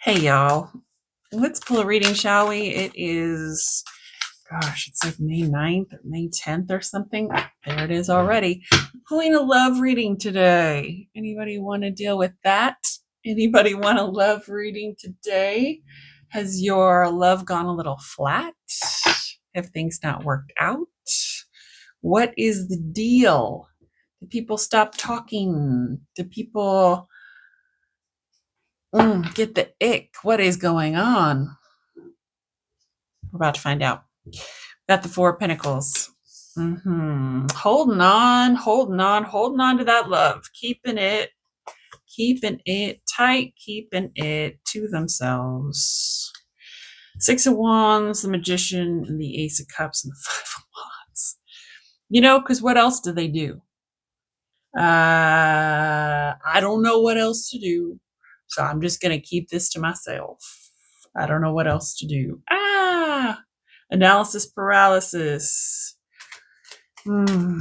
Hey y'all, let's pull a reading, shall we? It is, it's like May 9th or May 10th or something. There it is already. Pulling a love reading today. Anybody want to deal with that? Anybody want a love reading today? Has your love gone a little flat? Have things not worked out? What is the deal? Do people stop talking? Do people get the ick? What is going on? We're about to find out. Got the Four of Pentacles. Holding on to that love. Keeping it tight, keeping it to themselves. Six of Wands, the Magician, and the Ace of Cups, and the Five of Wands. Because what else do they do? I don't know what else to do. So I'm just going to keep this to myself. I don't know what else to do. Analysis paralysis. And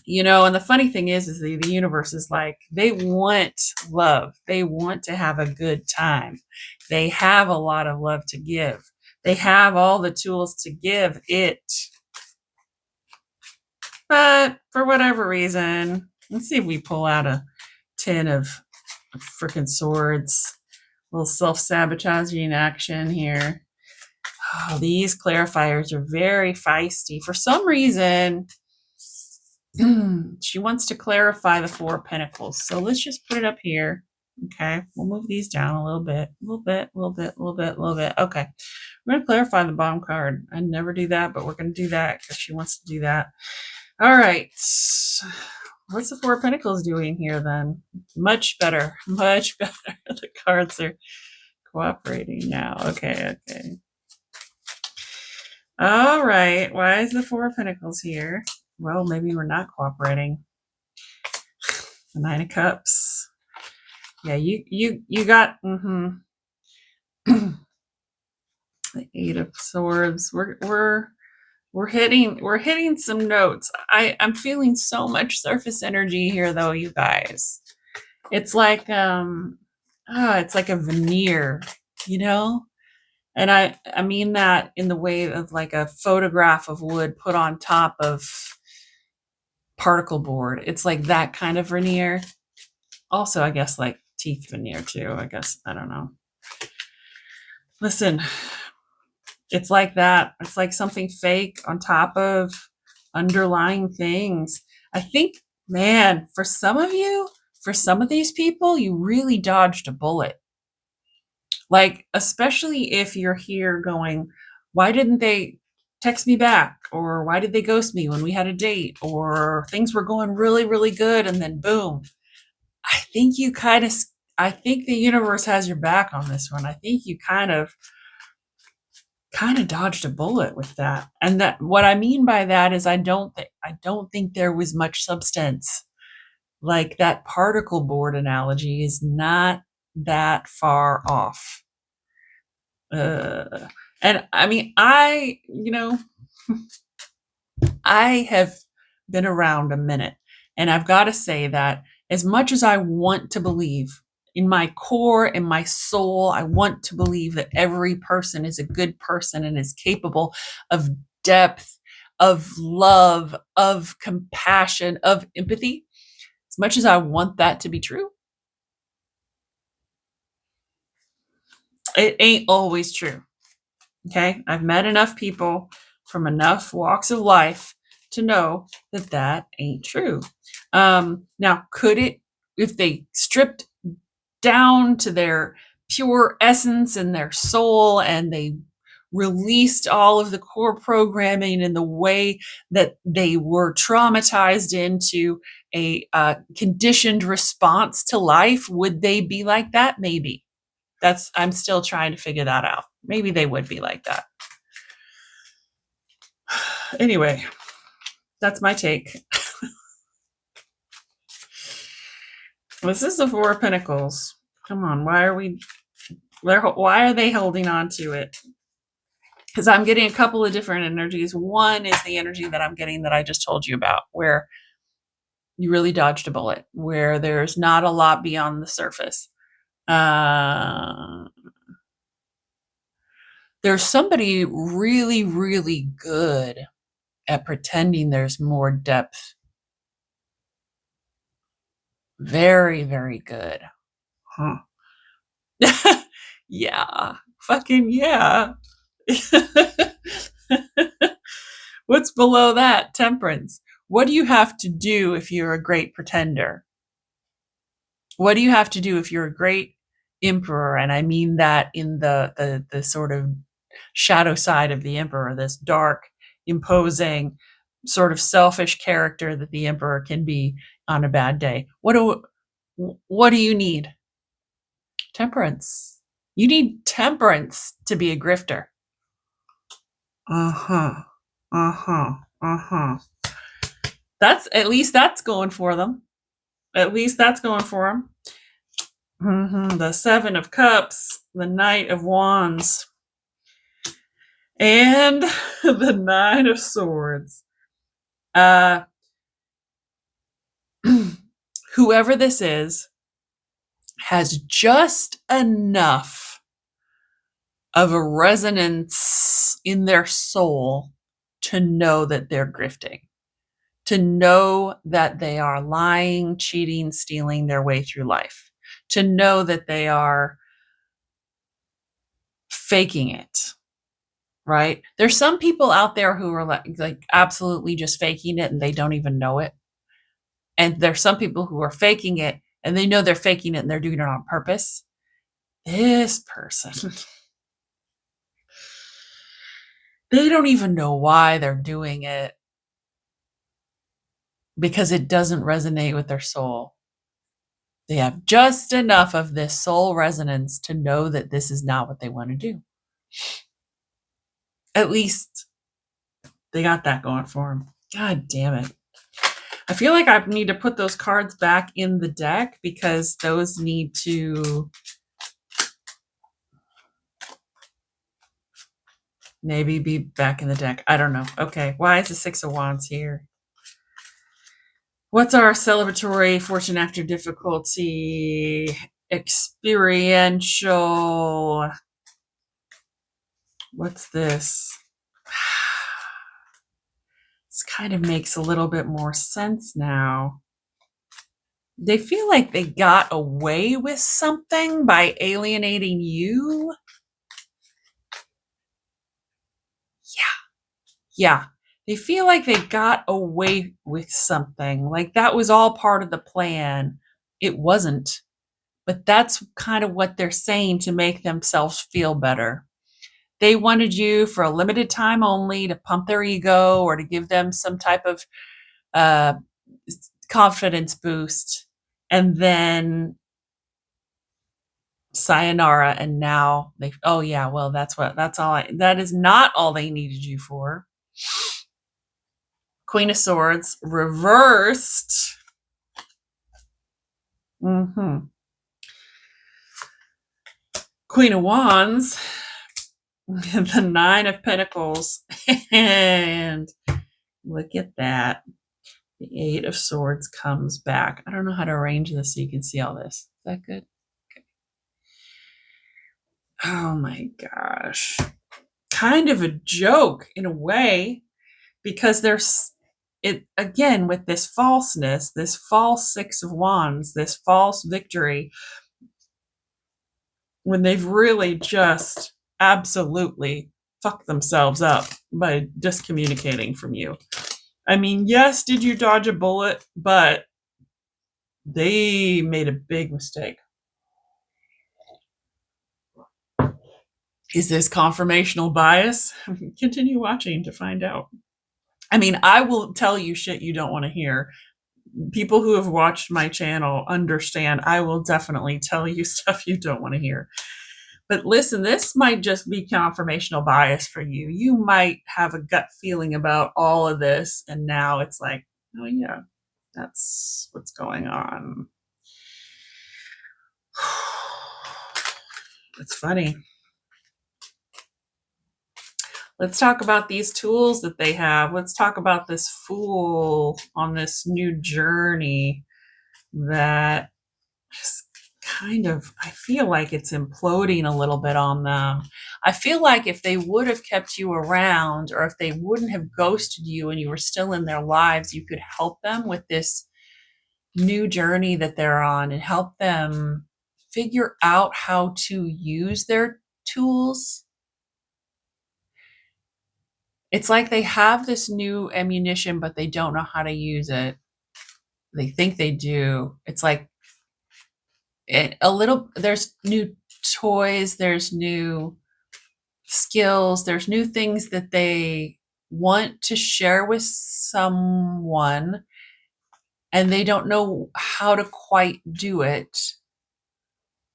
the funny thing is the universe is like, they want love. They want to have a good time. They have a lot of love to give. They have all the tools to give it. But for whatever reason, let's see if we pull out a 10 of freaking swords. A little self-sabotaging action here. Oh, these clarifiers are very feisty. For some reason, she wants to clarify the Four of Pentacles. So let's just put it up here. Okay, we'll move these down a little bit. Okay, we're going to clarify the bottom card. I never do that, but we're going to do that because she wants to do that. All right. What's the Four of Pentacles doing here then? Much better. The cards are cooperating now. Okay. All right. Why is the Four of Pentacles here? Well, maybe we're not cooperating. The Nine of Cups. Yeah, you got the Eight of Swords. We're hitting some notes. I'm feeling so much surface energy here though, you guys. It's like it's like a veneer, And I mean that in the way of like a photograph of wood put on top of particle board. It's like that kind of veneer. Also, I guess like teeth veneer too, I guess. I don't know. Listen, it's like that. It's like something fake on top of underlying things. I think, man, for some of these people, you really dodged a bullet. Like, especially if you're here going, why didn't they text me back? Or why did they ghost me when we had a date? Or things were going really, really good. And then boom. I think the universe has your back on this one. I think you kind of dodged a bullet with that. And that what I mean by that is I don't think there was much substance. Like that particle board analogy is not that far off. And I mean, I have been around a minute, and I've got to say that as much as I want to believe in my core, in my soul, I want to believe that every person is a good person and is capable of depth, of love, of compassion, of empathy. As much as I want that to be true, it ain't always true. Okay. I've met enough people from enough walks of life to know that that ain't true. Now, could it, if they stripped down to their pure essence and their soul and they released all of the core programming in the way that they were traumatized into a conditioned response to life, would they be like that? Maybe. I'm still trying to figure that out. Maybe they would be like that. Anyway, that's my take. This is the Four of Pentacles. Come on, why are they holding on to it? Because I'm getting a couple of different energies. One is the energy that I'm getting that I just told you about, where you really dodged a bullet, where there's not a lot beyond the surface. There's somebody really, really good at pretending there's more depth. Very, very good. Huh. Yeah. Fucking yeah. What's below that? Temperance. What do you have to do if you're a great pretender? What do you have to do if you're a great emperor? And I mean that in the sort of shadow side of the emperor, this dark, imposing, sort of selfish character that the emperor can be on a bad day. What do you need? Temperance. You need temperance to be a grifter. Uh-huh. Uh-huh. Uh-huh. That's at least that's going for them. At least that's going for them. The Seven of Cups, the Knight of Wands, and the Nine of Swords. Whoever this is has just enough of a resonance in their soul to know that they're grifting, to know that they are lying, cheating, stealing their way through life, to know that they are faking it, right? There's some people out there who are like absolutely just faking it and they don't even know it. And there's some people who are faking it and they know they're faking it and they're doing it on purpose. This person, they don't even know why they're doing it because it doesn't resonate with their soul. They have just enough of this soul resonance to know that this is not what they want to do. At least they got that going for them. God damn it. I feel like I need to put those cards back in the deck because those need to maybe be back in the deck. I don't know. Okay. Why is the Six of Wands here? What's our celebratory fortune after difficulty? Experiential. What's this? This kind of makes a little bit more sense now. They feel like they got away with something by alienating you. Yeah. They feel like they got away with something. Like that was all part of the plan. It wasn't. But that's kind of what they're saying to make themselves feel better. They wanted you for a limited time only to pump their ego or to give them some type of confidence boost. And then sayonara. And now they, oh yeah, well, that is not all they needed you for. Queen of Swords reversed. Queen of Wands. The Nine of Pentacles. And look at that. The Eight of Swords comes back. I don't know how to arrange this so you can see all this. Is that good? Okay. Oh my gosh. Kind of a joke in a way, because there's it again with this falseness, this false Six of Wands, this false victory, when they've really just absolutely fucked themselves up by discommunicating from you. I mean, yes, did you dodge a bullet, but they made a big mistake. Is this confirmational bias? Continue watching to find out. I mean, I will tell you shit you don't want to hear. People who have watched my channel understand I will definitely tell you stuff you don't want to hear. But listen, this might just be confirmational bias for you. You might have a gut feeling about all of this, and now it's like, oh yeah, that's what's going on. It's funny. Let's talk about these tools that they have. Let's talk about this Fool on this new journey that is I feel like it's imploding a little bit on them. I feel like if they would have kept you around, or if they wouldn't have ghosted you and you were still in their lives, you could help them with this new journey that they're on and help them figure out how to use their tools. It's like they have this new ammunition, but they don't know how to use it. They think they do. It's like there's new toys, there's new skills, there's new things that they want to share with someone, and they don't know how to quite do it.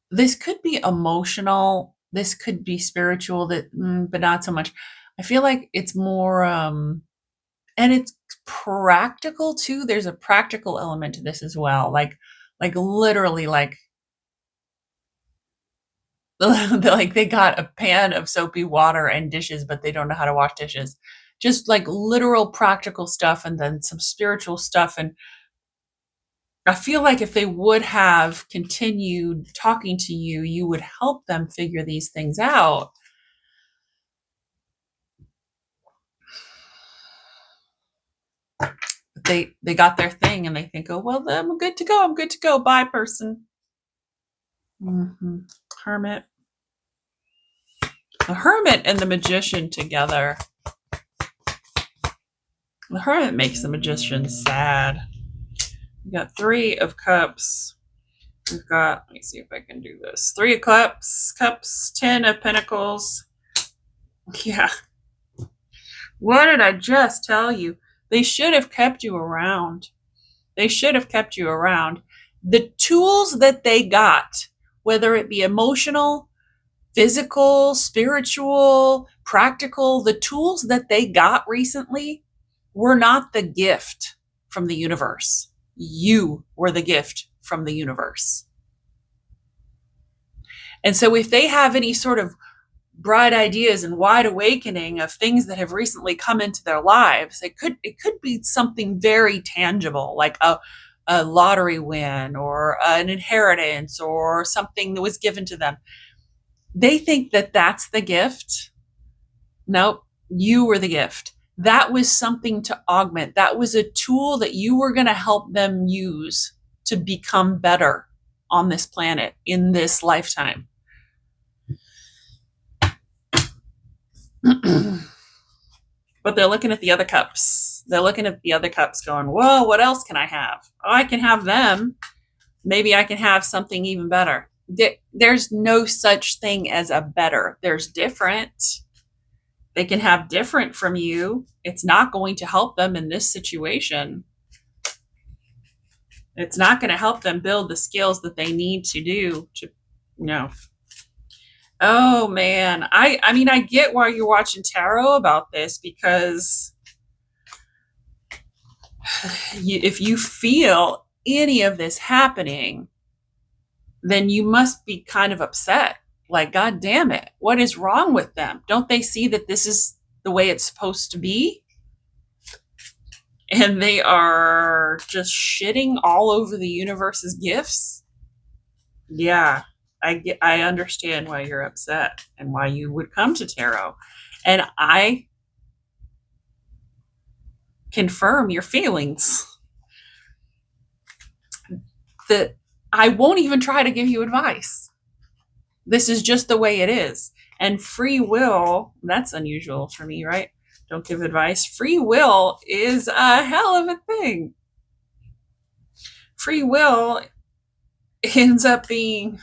This could be emotional, this could be spiritual, but not so much. I feel like it's more and it's practical too. There's a practical element to this as well. Like literally, like they got a pan of soapy water and dishes, but they don't know how to wash dishes. Just like literal practical stuff, and then some spiritual stuff. And I feel like if they would have continued talking to you, you would help them figure these things out. They got their thing and they think, oh, well, I'm good to go. I'm good to go. Bye, person. Hermit. The Hermit and the Magician together. The Hermit makes the Magician sad. We got 3 of Cups. We've got, let me see if I can do this. 3 of Cups, 10 of Pentacles. Yeah. What did I just tell you? They should have kept you around. They should have kept you around. The tools that they got, whether it be emotional, physical, spiritual, practical, the tools that they got recently were not the gift from the universe. You were the gift from the universe. And so if they have any sort of bright ideas and wide awakening of things that have recently come into their lives, it could be something very tangible, like a lottery win or an inheritance or something that was given to them. They think that that's the gift. Nope, you were the gift. That was something to augment. That was a tool that you were going to help them use to become better on this planet in this lifetime. But they're looking at the other cups. They're looking at the other cups going, whoa, what else can I have? Oh, I can have them. Maybe I can have something even better. There's no such thing as a better. There's different. They can have different from you. It's not going to help them in this situation. It's not going to help them build the skills that they need to do. No. Oh man, I mean, I get why you're watching tarot about this, because if you feel any of this happening, then you must be kind of upset. Like, God damn it, what is wrong with them? Don't they see that this is the way it's supposed to be? And they are just shitting all over the universe's gifts. Yeah, I understand why you're upset and why you would come to tarot. And I confirm your feelings. That I won't even try to give you advice. This is just the way it is. And free will, that's unusual for me, right? Don't give advice. Free will is a hell of a thing. Free will ends up being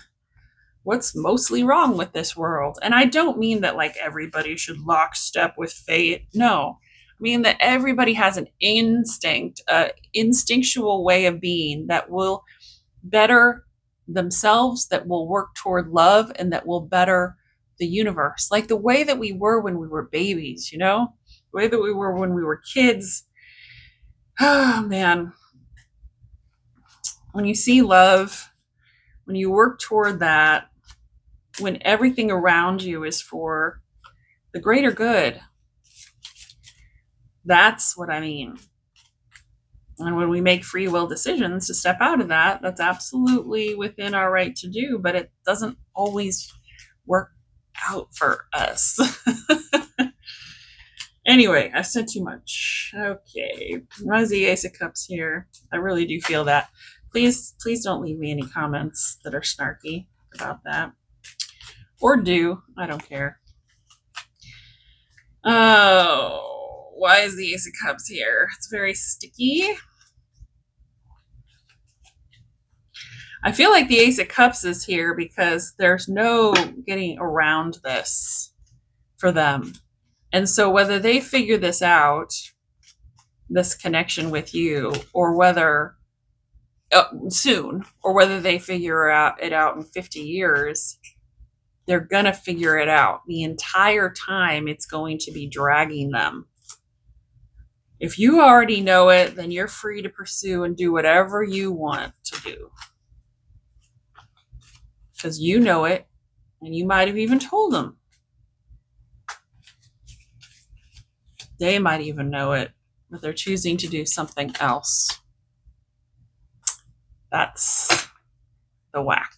what's mostly wrong with this world. And I don't mean that like everybody should lockstep with fate. No. I mean that everybody has an instinct, instinctual way of being that will better themselves, that will work toward love, and that will better the universe. Like the way that we were when we were babies, you know? The way that we were when we were kids. Oh man. When you see love, when you work toward that, when everything around you is for the greater good, that's what I mean. And when we make free will decisions to step out of that, that's absolutely within our right to do, but it doesn't always work out for us. Anyway, I said too much. Okay. Why is the Ace of Cups here? I really do feel that. Please don't leave me any comments that are snarky about that. Or do. I don't care. Oh, why is the Ace of Cups here? It's very sticky. I feel like the Ace of Cups is here because there's no getting around this for them. And so whether they figure this out, this connection with you, or whether soon, or whether they figure it out in 50 years, they're going to figure it out. The entire time it's going to be dragging them. If you already know it, then you're free to pursue and do whatever you want to do. Because you know it, and you might have even told them. They might even know it, but they're choosing to do something else. That's the whack.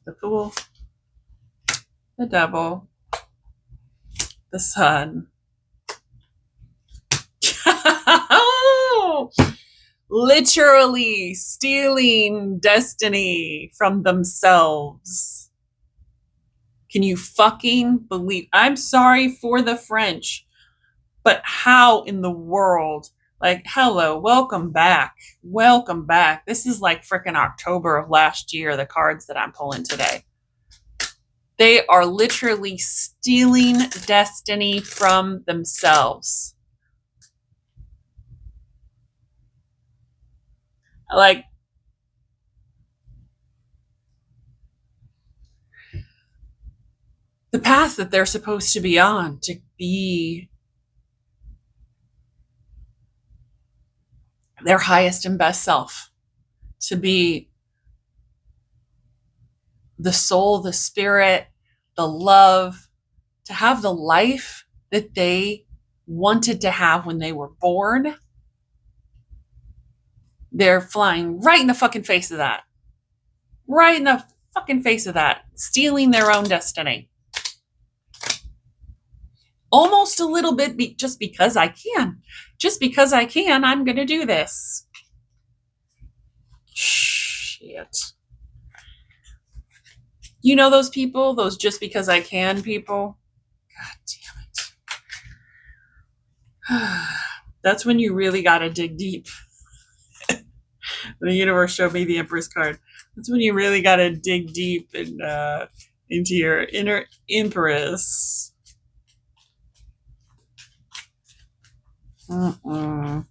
The Fool, the Devil, the Sun. Literally stealing destiny from themselves. Can you fucking believe? I'm sorry for the French, but how in the world? Like, hello, welcome back. Welcome back. This is like freaking October of last year, the cards that I'm pulling today. They are literally stealing destiny from themselves. Like, the path that they're supposed to be on, to be their highest and best self, to be the soul, the spirit, the love, to have the life that they wanted to have when they were born. They're flying right in the fucking face of that. Right in the fucking face of that. Stealing their own destiny. Almost a little bit just because I can. Just because I can, I'm going to do this. Shit. You know those people? Those just because I can people? God damn it. That's when you really got to dig deep. The universe showed me the Empress card. That's when you really got to dig deep and into your inner Empress. Why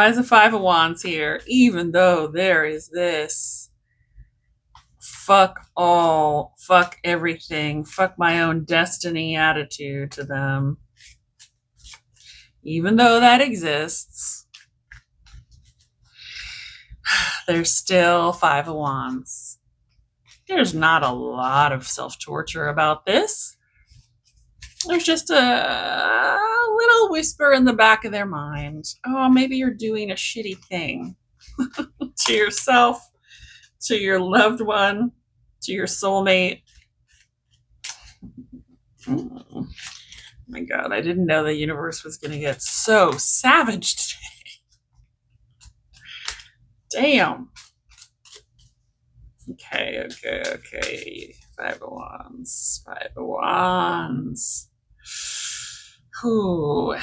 is the Five of Wands here? Even though there is this fuck all, fuck everything, fuck my own destiny attitude to them. Even though that exists, there's still Five of Wands. There's not a lot of self-torture about this. There's just a little whisper in the back of their mind. Oh, maybe you're doing a shitty thing to yourself, to your loved one, to your soulmate. Oh my God, I didn't know the universe was going to get so savage today. Damn. Okay. Five of Wands. Five of Wands. Ooh.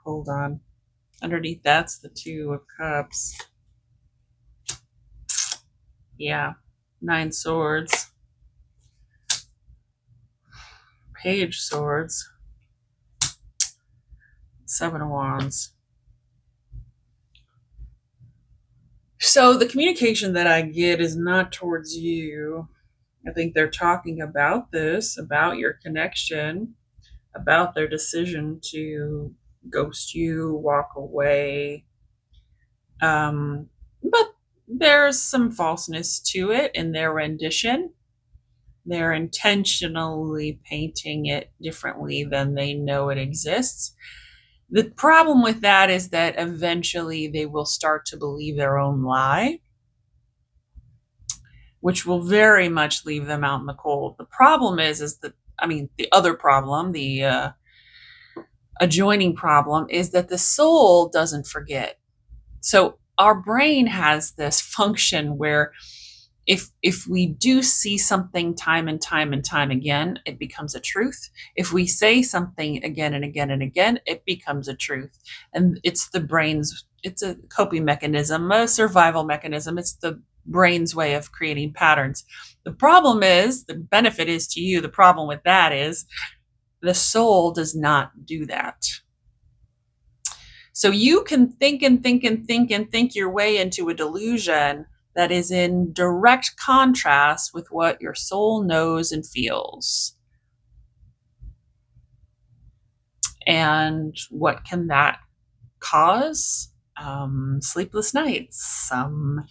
Hold on. Underneath that's the Two of Cups. Yeah. 9 Swords. Page Swords. 7 of Wands. So the communication that I get is not towards you. I think they're talking about this, about your connection, about their decision to ghost you, walk away. But there's some falseness to it in their rendition. They're intentionally painting it differently than they know it exists. The problem with that is that eventually they will start to believe their own lie, which will very much leave them out in the cold. The problem is that, I mean, the other problem, the adjoining problem, is that the soul doesn't forget. So our brain has this function where if we do see something time and time and time again, it becomes a truth. If we say something again and again and again, it becomes a truth. And it's the brain's, it's a coping mechanism, a survival mechanism. It's the brain's way of creating patterns. The problem is, the benefit is to you, the problem with that is the soul does not do that. So you can think and think and think and think your way into a delusion that is in direct contrast with what your soul knows and feels. And what can that cause? Sleepless nights, some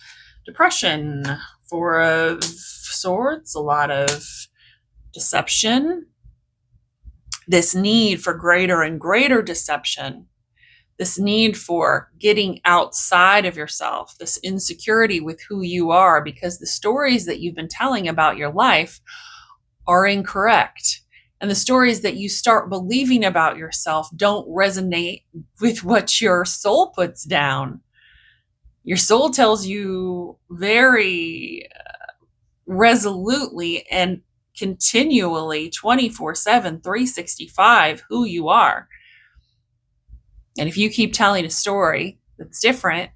depression, Four of Swords, a lot of deception, this need for greater and greater deception, this need for getting outside of yourself, this insecurity with who you are, because the stories that you've been telling about your life are incorrect. And the stories that you start believing about yourself don't resonate with what your soul puts down. Your soul tells you very resolutely and continually 24/7, 365 who you are. And if you keep telling a story that's different,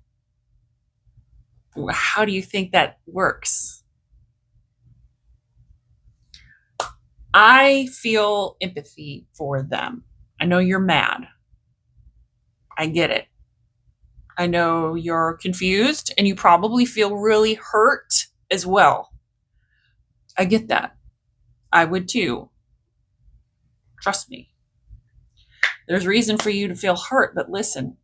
how do you think that works? I feel empathy for them. I know you're mad. I get it. I know you're confused and you probably feel really hurt as well. I get that. I would too. Trust me. There's reason for you to feel hurt, but listen,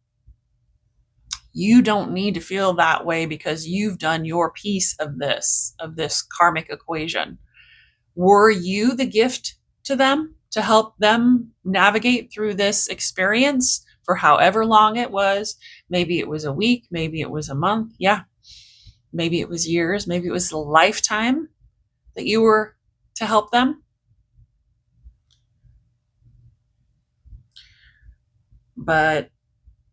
you don't need to feel that way because you've done your piece of this karmic equation. Were you the gift to them to help them navigate through this experience for however long it was? Maybe it was a week, maybe it was a month. Yeah. Maybe it was years, maybe it was a lifetime that you were to help them. But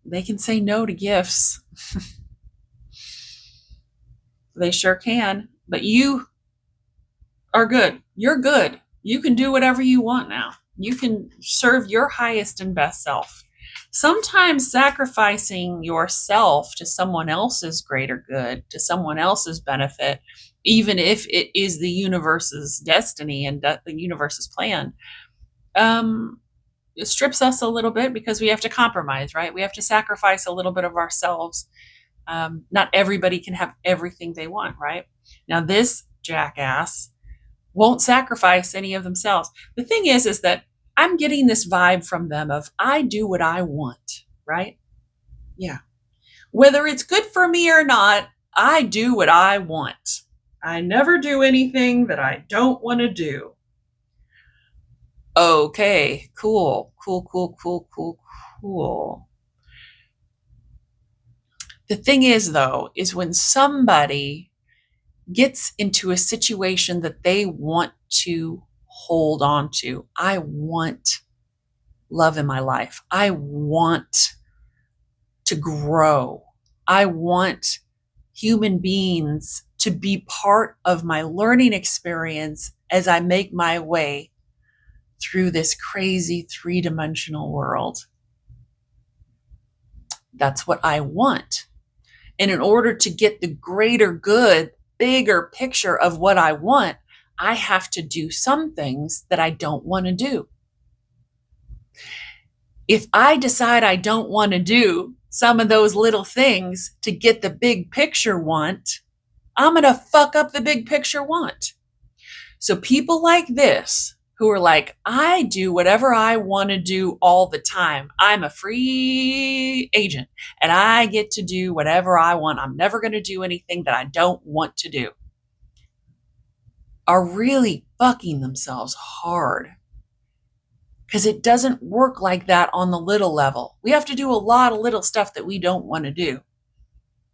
they can say no to gifts. They sure can. But you are good. You're good. You can do whatever you want now. You can serve your highest and best self. Sometimes sacrificing yourself to someone else's greater good, to someone else's benefit, even if it is the universe's destiny and the universe's plan, it strips us a little bit because we have to compromise, right? We have to sacrifice a little bit of ourselves. Not everybody can have everything they want, right? Now, this jackass won't sacrifice any of themselves. The thing is that I'm getting this vibe from them of I do what I want, right? Yeah. Whether it's good for me or not, I do what I want. I never do anything that I don't want to do. Okay, cool. The thing is, though, is when somebody gets into a situation that they want to hold on to. I want love in my life. I want to grow. I want human beings to be part of my learning experience as I make my way through this crazy three-dimensional world. That's what I want. And in order to get the greater good, bigger picture of what I want, I have to do some things that I don't want to do. If I decide I don't want to do some of those little things to get the big picture want, I'm going to fuck up the big picture want. So people like this, who are like, I do whatever I want to do all the time. I'm a free agent and I get to do whatever I want. I'm never going to do anything that I don't want to do, are really fucking themselves hard. Because it doesn't work like that on the little level. We have to do a lot of little stuff that we don't want to do.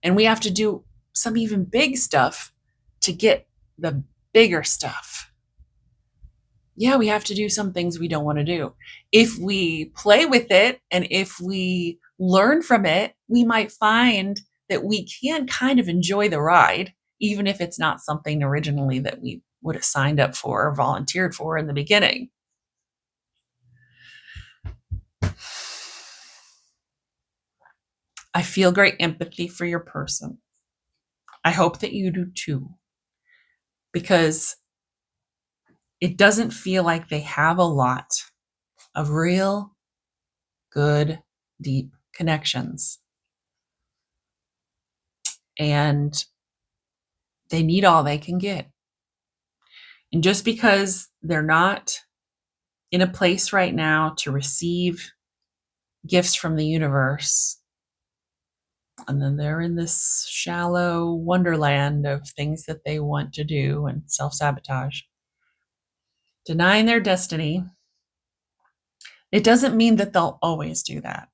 And we have to do some even big stuff to get the bigger stuff. Yeah, we have to do some things we don't want to do. If we play with it and if we learn from it, we might find that we can kind of enjoy the ride, even if it's not something originally that we would have signed up for or volunteered for in the beginning. I feel great empathy for your person. I hope that you do too, because it doesn't feel like they have a lot of real, good, deep connections. And they need all they can get. And just because they're not in a place right now to receive gifts from the universe, and then they're in this shallow wonderland of things that they want to do and self-sabotage, denying their destiny, it doesn't mean that they'll always do that.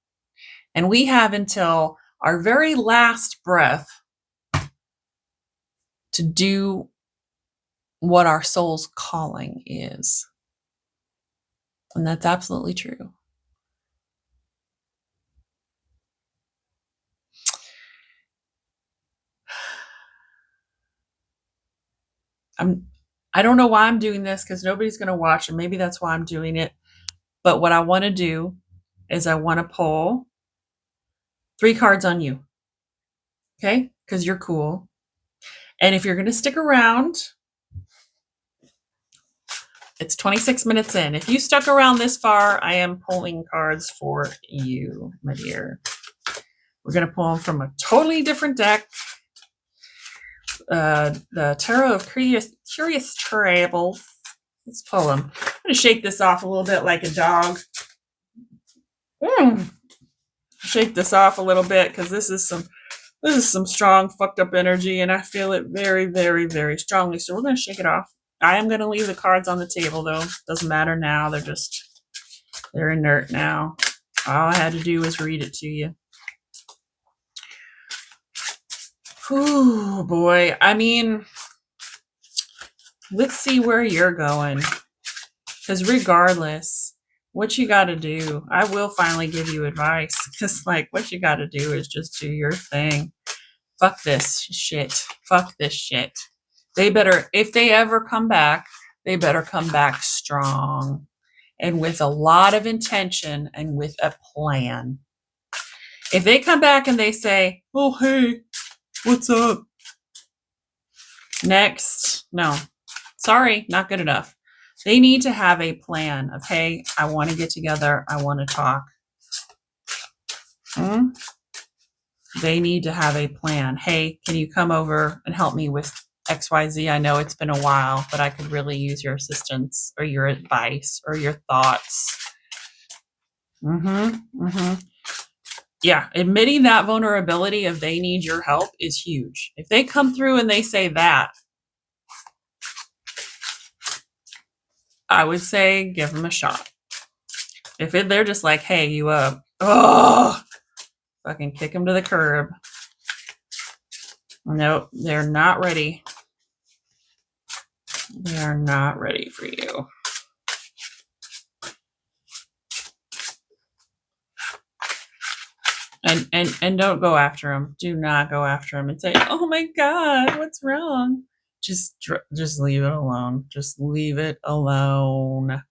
And we have until our very last breath to do what our soul's calling is. And that's absolutely true. I don't know why I'm doing this, because nobody's going to watch, and maybe that's why I'm doing it. But what I want to do is I want to pull 3 cards on you. Okay? Because you're cool. And if you're going to stick around, it's 26 minutes in. If you stuck around this far, I am pulling cards for you, my dear. We're going to pull them from a totally different deck. The Tarot of Curious Travels. Let's pull them. I'm going to shake this off a little bit like a dog. Shake this off a little bit, because this is some strong fucked up energy, and I feel it very, very, very strongly. So we're going to shake it off. I am going to leave the cards on the table, though. Doesn't matter now. They're inert now. All I had to do was read it to you. Oh boy. I mean, let's see where you're going. Because regardless, what you got to do, I will finally give you advice. Because, like, what you got to do is just do your thing. Fuck this shit. Fuck this shit. They better, if they ever come back, they better come back strong and with a lot of intention and with a plan. If they come back and they say, oh, hey, what's up? Next. No. Sorry, not good enough. They need to have a plan of, hey, I want to get together. I want to talk. They need to have a plan. Hey, can you come over and help me with XYZ? I know it's been a while, but I could really use your assistance or your advice or your thoughts. Yeah, admitting that vulnerability of they need your help is huge. If they come through and they say that, I would say give them a shot. If they're just like, hey, you up, fucking kick them to the curb. Nope, they're not ready. They are not ready for you. And don't go after them. Do not go after them and say, oh my God, what's wrong? Just leave it alone. Just leave it alone.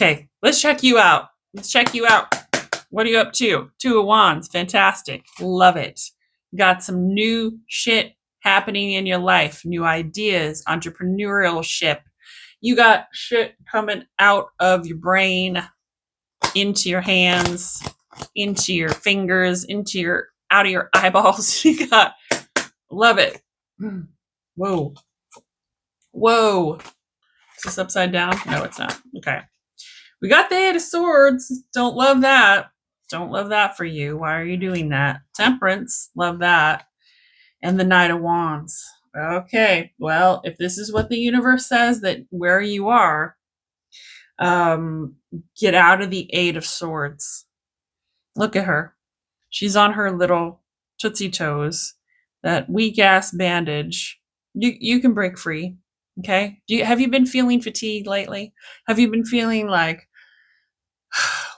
Okay, let's check you out. What are you up to? 2 of Wands. Fantastic. Love it. Got some new shit happening in your life. New ideas. Entrepreneurial ship. You got shit coming out of your brain, into your hands, into your fingers, out of your eyeballs. You got, love it. Whoa. Whoa. Is this upside down? No, it's not. Okay. We got the Eight of Swords. Don't love that. Don't love that for you. Why are you doing that? Temperance. Love that. And the Knight of Wands. Okay. Well, if this is what the universe says that where you are, get out of the Eight of Swords. Look at her. She's on her little Tootsie Toes, that weak ass bandage. You can break free. Okay. Have you been feeling fatigued lately? Have you been feeling like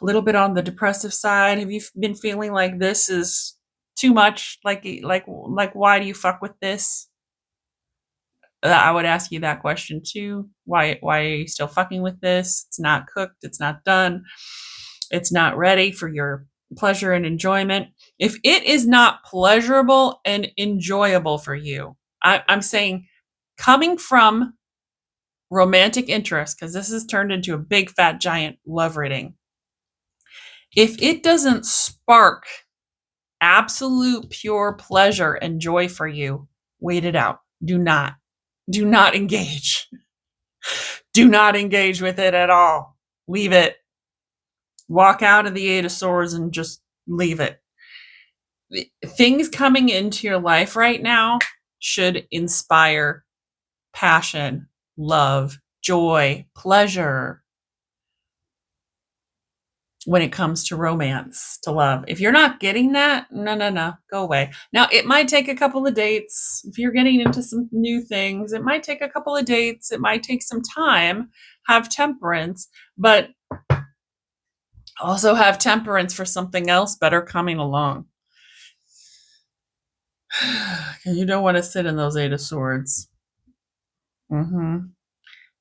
a little bit on the depressive side? Have you been feeling like this is too much? Like why do you fuck with this? I would ask you that question too. Why are you still fucking with this? It's not cooked. It's not done. It's not ready for your pleasure and enjoyment. If it is not pleasurable and enjoyable for you, I'm saying coming from romantic interest, because this has turned into a big fat giant love reading. If it doesn't spark absolute pure pleasure and joy for you, wait it out. Do not engage. Do not engage with it at all. Leave it. Walk out of the Eight of Swords and just leave it. Things coming into your life right now should inspire passion, love, joy, pleasure when it comes to romance, to love. If you're not getting that, no, go away. Now, it might take a couple of dates. If you're getting into some new things, it might take a couple of dates. It might take some time. Have temperance, but also have temperance for something else better coming along. You don't want to sit in those Eight of Swords.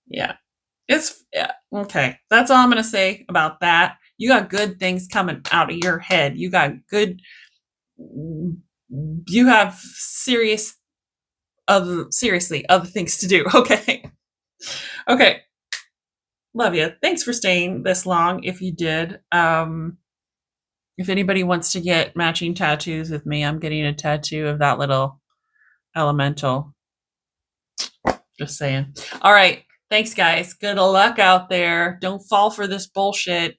Yeah. Okay. That's all I'm going to say about that. You got good things coming out of your head. You have seriously other things to do. Okay. Okay. Love you. Thanks for staying this long. If you did, if anybody wants to get matching tattoos with me, I'm getting a tattoo of that little elemental. Just saying. All right. Thanks, guys. Good luck out there. Don't fall for this bullshit.